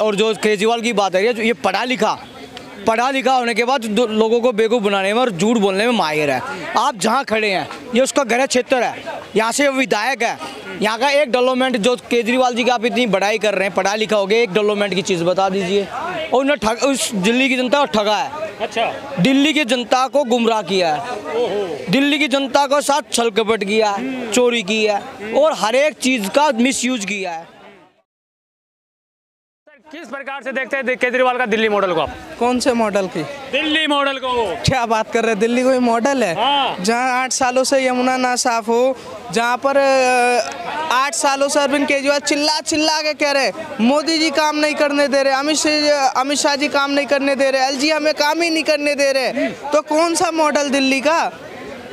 और जो केजरीवाल की बात है, ये पढ़ा लिखा होने के बाद लोगों को बेवकूफ़ बनाने में और झूठ बोलने में माहिर है। आप जहाँ खड़े हैं ये उसका गृह क्षेत्र है, यहाँ से विधायक है, यहाँ का एक डेवलपमेंट जो केजरीवाल जी की आप इतनी बड़ाई कर रहे हैं, पढ़ा लिखा हो गया, एक डेवलपमेंट की चीज़ बता दीजिए। और उन्हें उस दिल्ली की जनता को ठगा है। अच्छा, दिल्ली की जनता को गुमराह किया है, दिल्ली की जनता को साथ छल कपट किया है, चोरी की है और हर एक चीज़ का मिसयूज किया है। किस प्रकार से देखते हैं केजरीवाल का दिल्ली मॉडल को आप? कौन से मॉडल की? दिल्ली मॉडल को। क्या बात कर रहे हैं, दिल्ली कोई मॉडल है? हाँ। जहाँ 8 सालों से यमुना ना साफ हो, जहाँ पर 8 सालों से अरविंद केजरीवाल चिल्ला के कह रहे मोदी जी काम नहीं करने दे रहे, अमित शाह जी काम नहीं करने दे रहे, एलजी हमें काम ही नहीं करने दे रहे, तो कौन सा मॉडल दिल्ली का?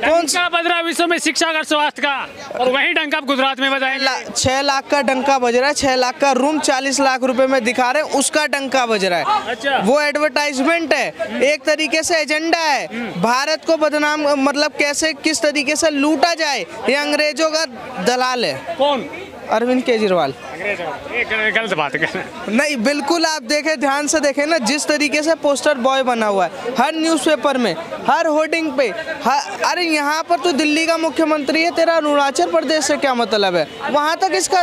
कौन सा बज रहा है विश्व में शिक्षा का, स्वास्थ्य का, और वहीं डंका गुजरात में बजाएंगे। 6 लाख का डंका बज रहा है, 6 लाख का रूम 40 लाख रुपए में दिखा रहे हैं, उसका डंका बज रहा है। अच्छा। वो एडवर्टाइजमेंट है, एक तरीके से एजेंडा है, भारत को बदनाम, मतलब कैसे किस तरीके से लूटा जाए, ये अंग्रेजों का दलाल है। कौन? अरविंद केजरीवाल। गलत बात है। नहीं, बिल्कुल आप देखें, ध्यान से देखें ना, जिस तरीके से पोस्टर बॉय बना हुआ है हर न्यूज़पेपर में, हर होर्डिंग पे, अरे यहाँ पर तो दिल्ली का मुख्यमंत्री है, तेरा अरुणाचल प्रदेश से क्या मतलब है? वहाँ तक इसका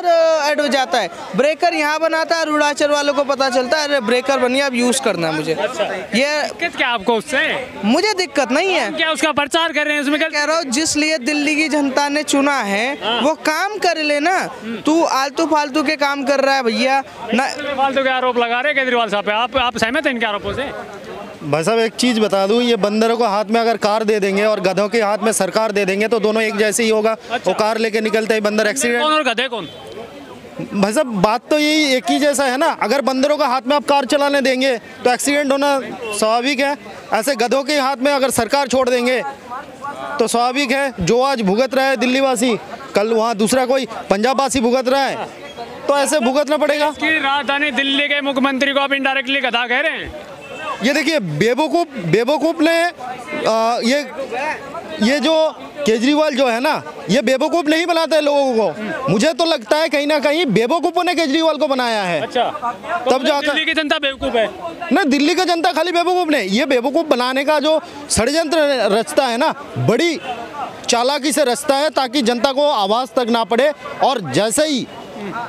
एड हो जाता है। ब्रेकर यहाँ बनाता है, अरुणाचल वालों को पता चलता है अरे ब्रेकर बनिए, अब यूज करना है मुझे। ये दिक्कत क्या आपको उससे? मुझे दिक्कत नहीं है। क्या उसका प्रचार कर रहे हैं उसमें? कह रहा हूँ जिस लिए दिल्ली की जनता ने चुना है वो काम कर लेना, तू आलतू फालतू के काम कर रहा है भैया। फालतू के आरोप लगा रहे हैं केजरीवाल साहब पे, आप सहमत हैं इनके आरोपों से? भाई साहब एक चीज़ बता दूं, ये बंदरों को हाथ में अगर कार दे देंगे और गधों के हाथ में सरकार दे देंगे तो दोनों एक जैसे ही होगा। वो कार लेके निकलते ही बंदर एक्सीडेंट। कौन और गधे कौन? भाई साहब बात तो यही एक ही जैसा है ना, अगर बंदरों का हाथ में आप कार चलाने देंगे तो एक्सीडेंट होना स्वाभाविक है, ऐसे गधों के हाथ में अगर सरकार छोड़ देंगे तो स्वाभाविक है जो आज भुगत रहा है दिल्ली वासी, कल वहाँ दूसरा कोई पंजाब वासी भुगत रहा है, तो ऐसे भुगतना पड़ेगा। राजधानी दिल्ली के मुख्यमंत्री को आप इनडायरेक्टली गधा कह रहे हैं? ये देखिए बेवकूफ़ ने ये जो केजरीवाल जो है ना, ये बेवकूफ़ नहीं बनाते हैं लोगों को। मुझे तो लगता है कहीं ना कहीं बेवकूफ़ों ने केजरीवाल को बनाया है। अच्छा, तब जाकर दिल्ली की जनता बेवकूफ़ है? ना, दिल्ली का जनता खाली बेवकूफ़ नहीं, ये बेवकूफ़ बनाने का जो षड्यंत्र रचता है ना, बड़ी चालाकी से रचता है ताकि जनता को आवाज़ तक ना पड़े, और जैसे ही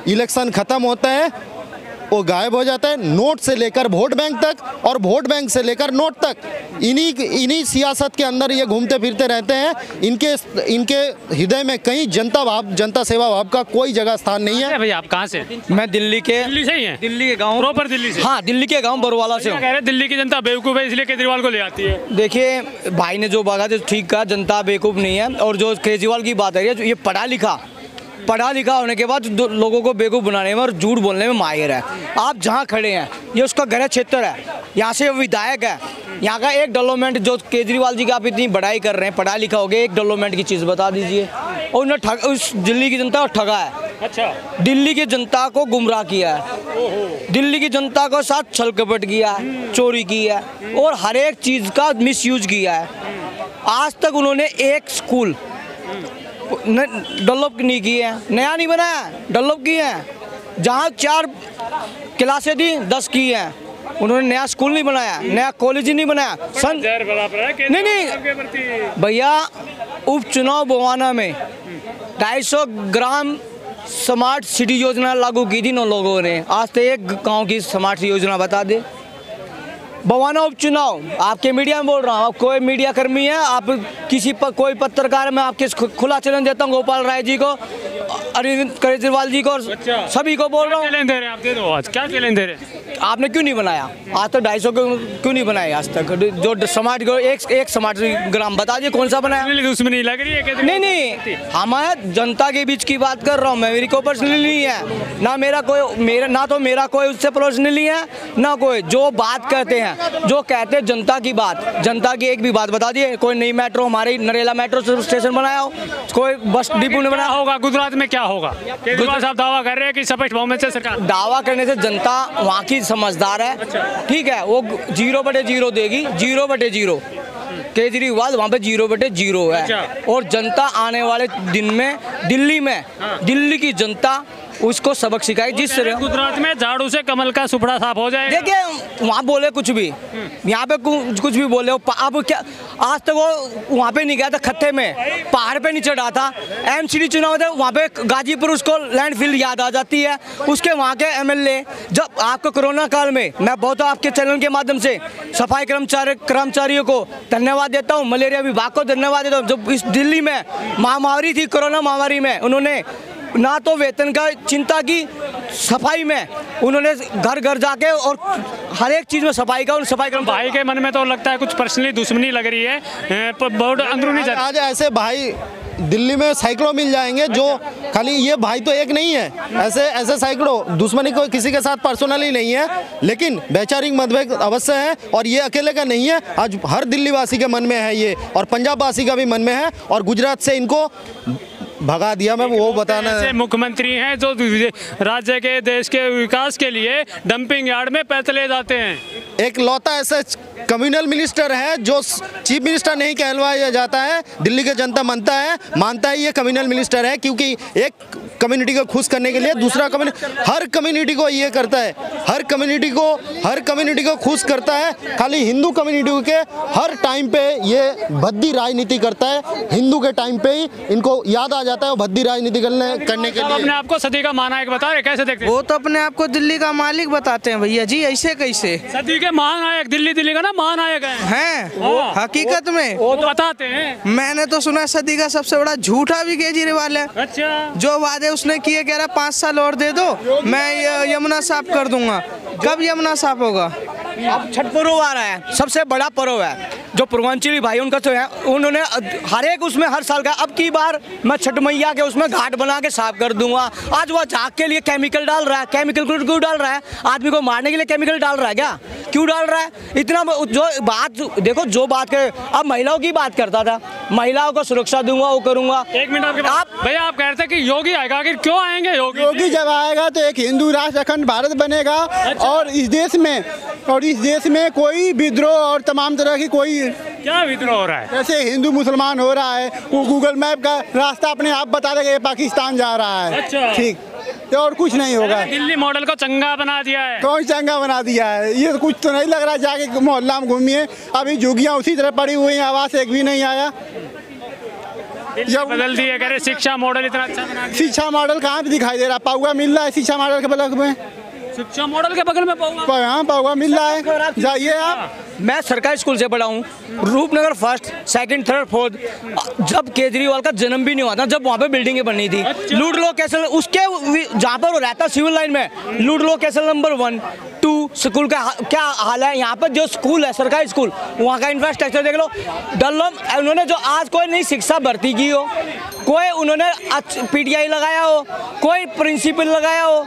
इलेक्शन ख़त्म होता है वो गायब हो जाता है। नोट से लेकर वोट बैंक तक और वोट बैंक से लेकर नोट तक, इन्हीं सियासत के अंदर ये घूमते फिरते रहते हैं। इनके हृदय में कहीं जनता सेवा भाव का कोई जगह स्थान नहीं है। भैया आप कहाँ से? मैं दिल्ली से ही हैं। दिल्ली के गाँव, प्रॉपर दिल्ली से? हाँ, दिल्ली के गाँव बरवाला से हूँ। कह रहे दिल्ली की जनता बेवकूफ़ है इसलिए केजरीवाल को ले आती है। देखिए भाई ने जो बात है ठीक कहा, जनता बेवकूफ़ नहीं है, और जो केजरीवाल की बात है ये पढ़ा लिखा होने के बाद लोगों को बेवकूफ़ बनाने में और झूठ बोलने में माहिर है। आप जहाँ खड़े हैं ये उसका गृह क्षेत्र है, यहाँ से विधायक है, यहाँ का एक डेवलपमेंट जो केजरीवाल जी की आप इतनी बड़ाई कर रहे हैं, पढ़ा लिखा हो गया, एक डेवलपमेंट की चीज़ बता दीजिए। और उन्हें उस दिल्ली की जनता को ठगा है। अच्छा, दिल्ली की जनता को गुमराह किया है, दिल्ली की जनता को साथ छल कपट किया है, चोरी की है और हर एक चीज़ का मिसयूज किया है। आज तक उन्होंने एक स्कूल डेवलप नहीं की है, नया नहीं बनाया, डेवलप की है। जहाँ 4 क्लासें थी 10 की हैं, उन्होंने नया स्कूल नहीं बनाया, नया कॉलेज ही नहीं बनाया। नहीं भैया, उपचुनाव बवाना में 250 ग्राम स्मार्ट सिटी योजना लागू की थी 9 लोगों ने। आज तो एक गांव की स्मार्ट योजना बता दे। बवाना उपचुनाव आपके मीडिया में बोल रहा हूँ, आप कोई मीडिया कर्मी है, आप किसी पर कोई पत्रकार, मैं आपके खुला चैलेंज देता हूँ, गोपाल राय जी को, अरविंद केजरीवाल जी को, सभी को बोल रहा हूँ। चैलेंज दे रहे हैं आप? दे दो आज, क्या चैलेंज दे रहे हैं? आपने क्यों नहीं बनाया आज तक? 250 क्यों नहीं बनाया आज तक? जो स्मार्ट एक स्मार्ट ग्राम बता दिए कौन सा बनाया? दुश्मनी लग रही है? नहीं, हमारे जनता के बीच की बात कर रहा हूँ मैं, मेरी कोई पर्सनली नहीं है ना, मेरा कोई उससे पर्सनली है ना कोई। जो बात कहते हैं, जो कहते हैं जनता की बात, जनता की एक भी बात बता दिए। कोई नई मेट्रो, हमारी नरेला मेट्रो स्टेशन बनाया हो, कोई बस डिपो ने बनाया होगा। गुजरात में क्या होगा? केजरीवाल साहब दावा कर रहे हैं कि स्पष्ट बहुमत से सरकार। दावा करने से जनता वहाँ की समझदार है, ठीक है, वो 0/0 देगी, 0/0। केजरीवाल वहाँ पे 0/0 है। और जनता आने वाले दिन में दिल्ली की जनता उसको सबक सिखाए जिस तरह। गुजरात में झाड़ू से कमल का सुपड़ा साफ हो जाएगा। देखिए वहाँ बोले कुछ भी, यहाँ पे कुछ भी बोले, अब क्या आज तक वो वहाँ पे नहीं गया था, खत्ते में पहाड़ पे नहीं चढ़ा था। एमसीडी चुनाव था वहाँ पे गाजीपुर, उसको लैंडफिल याद आ जाती है। उसके वहाँ के एमएलए, जब आपको कोरोना काल में, मैं बहुत आपके चैनल के माध्यम से सफाई कर्मचारियों को धन्यवाद देता हूँ, मलेरिया विभाग को धन्यवाद देता हूँ। जब इस दिल्ली में महामारी थी, कोरोना महामारी में, उन्होंने ना तो वेतन का चिंता की, सफाई में उन्होंने घर घर जाके और हर एक चीज में सफाई का, उन सफाई का। भाई के मन में तो लगता है कुछ पर्सनली दुश्मनी लग रही है, बहुत अंदरूनी। आज ऐसे भाई दिल्ली में सैकड़ों मिल जाएंगे, जो खाली ये भाई तो एक नहीं है, ऐसे सैकड़ों। दुश्मनी को किसी के साथ पर्सनली नहीं है, लेकिन वैचारिक मतभेद अवश्य है, और ये अकेले का नहीं है। आज हर दिल्ली वासी के मन में है ये, और पंजाब वासी का भी मन में है, और गुजरात से इनको भगा दिया। मैं वो बताना ऐसे मुख्यमंत्री हैं जो राज्य के, देश के विकास के लिए डंपिंग यार्ड में पैसे ले जाते हैं। एक लौता ऐसा कम्युनल मिनिस्टर है जो चीफ मिनिस्टर नहीं कहलवाया जाता है, दिल्ली की जनता मानता है ये कम्युनल मिनिस्टर है, क्योंकि एक कम्युनिटी को खुश करने के लिए दूसरा हर कम्युनिटी को ये करता है, हर कम्युनिटी को खुश करता है। खाली हिंदू कम्युनिटी के हर टाइम पे ये भद्दी राजनीति करता है, हिंदू के टाइम पे ही इनको याद आ जाता है भद्दी राजनीति करने के लिए। अपने आप को सदी का महानायक बता रहे, कैसे देखते हैं? वो तो अपने आप को दिल्ली का मालिक बताते हैं भैया जी, ऐसे कैसे? सदी के महानायक, दिल्ली का ना महानायक हैं हकीकत में वो तो बताते हैं। मैंने तो सुना सदी का सबसे बड़ा झूठा भी केजरीवाल है। अच्छा, जो जो वादे उसने किए, कह रहा 5 साल और दे दो, मैं यमुना साफ कर दूंगा। कब यमुना साफ होगा? अब छठ पर्व आ रहा है, सबसे बड़ा पर्व है, जो पूर्वांचली भाई उनका तो है, उन्होंने हर एक उसमें हर साल का, अब की बार मैं छठ मैया के उसमें घाट बना के साफ कर दूंगा। आज वो झाग के लिए केमिकल डाल रहा है, केमिकल क्यों डाल रहा है? आदमी को मारने के लिए केमिकल डाल रहा है क्या? क्यों डाल रहा है? इतना जो बात देखो, जो बात करे, अब महिलाओं की बात करता था, महिलाओं को सुरक्षा दूंगा, वो करूंगा। एक मिनट आपके भैया, आप कह रहे थे कि योगी आएगा, आखिर क्यों आएंगे योगी जब आएगा तो एक हिंदू राष्ट्र अखंड भारत बनेगा। अच्छा। और इस देश में कोई विद्रोह और तमाम तरह की कोई क्या विद्रोह हो रहा है? जैसे हिंदू मुसलमान हो रहा है, वो गूगल मैप का रास्ता अपने आप बता देगा ये पाकिस्तान जा रहा है। अच्छा। ठीक, और कुछ नहीं होगा। दिल्ली मॉडल को चंगा बना दिया है। कौन चंगा बना दिया है? ये कुछ तो नहीं लग रहा। जाके मोहल्ला में घूमिए, अभी झुग्गियाँ उसी तरह पड़ी हुई हैं, आवाज एक भी नहीं आया। जब बदल दिए, कह रहे शिक्षा मॉडल इतना अच्छा बना दिया। शिक्षा मॉडल कहाँ पे दिखाई दे रहा? पाउआ मिल रहा है शिक्षा मॉडल के बगल में, शिक्षा मॉडल के बगल में पाउआ मिल रहा है। जाइए आप। मैं सरकारी स्कूल से पढ़ा हूँ, Rupnagar 1st, 2nd, 3rd, 4th। जब केजरीवाल का जन्म भी नहीं हुआ था, जब वहाँ पे बिल्डिंगें बननी थी। लूडलो कैसल, उसके जहाँ पर वो रहता सिविल लाइन में, लूडलो कैसल नंबर 1, 2 स्कूल का क्या हाल है। यहाँ पर जो स्कूल है, सरकारी स्कूल, वहाँ का इंफ्रास्ट्रक्चर देख लो। उन्होंने जो आज कोई नई शिक्षा भर्ती की हो, कोई उन्होंने PTI लगाया हो, कोई प्रिंसिपल लगाया हो,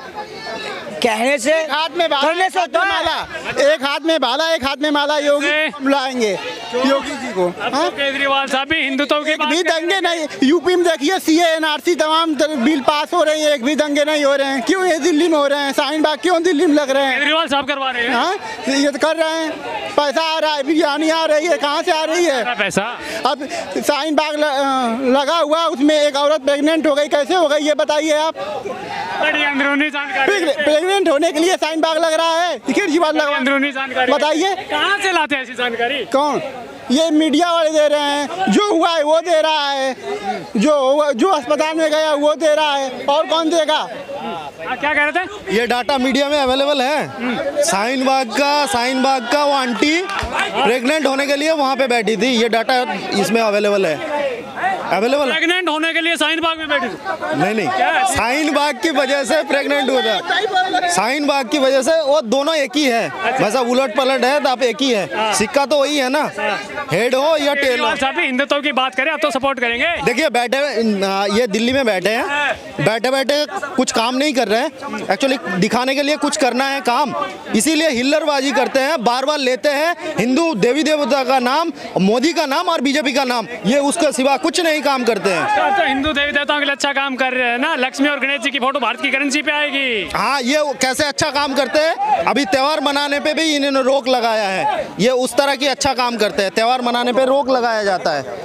कहने से हाथ में करने से होता है। माला, एक हाथ में भाला, एक हाथ में माला। योगी लाएंगे योगी जी को। हाँ? केजरीवाल साहब भी हिंदुत्व के भी दंगे नहीं। यूपी में देखिए CA NRC तमाम बिल पास हो रही है, एक भी दंगे नहीं हो रहे हैं। क्यों ये दिल्ली में हो रहे हैं? शाहीन बाग क्यों दिल्ली में लग रहे हैं? केजरीवाल साहब करवा रहे हैं। हाँ, ये तो कर रहे हैं। पैसा आ रहा है, बिरयानी आ रही है, कहाँ से आ रही है पैसा? अब शाहीन बाग लगा हुआ, उसमें एक औरत प्रेग्नेंट हो गई, कैसे हो गई ये बताइए आप? बड़ी अंदरूनी जानकारी। प्रेग्नेंट होने के लिए शाहीन बाग लग रहा है, केजरीवाल लगा। अंदरूनी जानकारी बताइए कहाँ से लाते हैं ऐसी जानकारी? कौन? ये मीडिया वाले दे रहे हैं। जो हुआ है वो दे रहा है, जो अस्पताल में गया वो दे रहा है, और कौन देगा? क्या कह रहे थे? ये डाटा मीडिया में अवेलेबल है। शाहीन बाग का वो आंटी प्रेग्नेंट होने के लिए वहाँ पे बैठी थी। ये डाटा इसमें अवेलेबल है। प्रेग्नेंट होने के लिए शाहीन बाग में बैठी? नहीं, शाहीन बाग की वजह से प्रेग्नेंट हुआ था। शाहीन बाग की वजह से वो दोनों एक ही है। वैसा उलट पलट है तो आप एक ही है, सिक्का तो वही है ना, हेड हो या टेल हो। साहब हिंदुत्व की बात करें, आप तो सपोर्ट करेंगे। देखिए ये दिल्ली में बैठे हैं, बैठे कुछ काम नहीं कर रहे हैं। एक्चुअली दिखाने के लिए कुछ करना है काम, इसीलिए हिल्लरबाजी करते हैं, बार बार लेते हैं हिंदू देवी देवता का नाम, मोदी का नाम और बीजेपी का नाम, ये उसके सिवा कुछ नहीं काम करते हैं। तो हिंदू देवी देवताओं के लिए अच्छा काम कर रहे हैं ना। लक्ष्मी और गणेश जी की फोटो भारत की करेंसी पे आएगी। हाँ, ये कैसे अच्छा काम करते हैं? अभी त्योहार मनाने पे भी इन्होंने रोक लगाया है। ये उस तरह की अच्छा काम करते हैं, त्योहार मनाने पे रोक लगाया जाता है।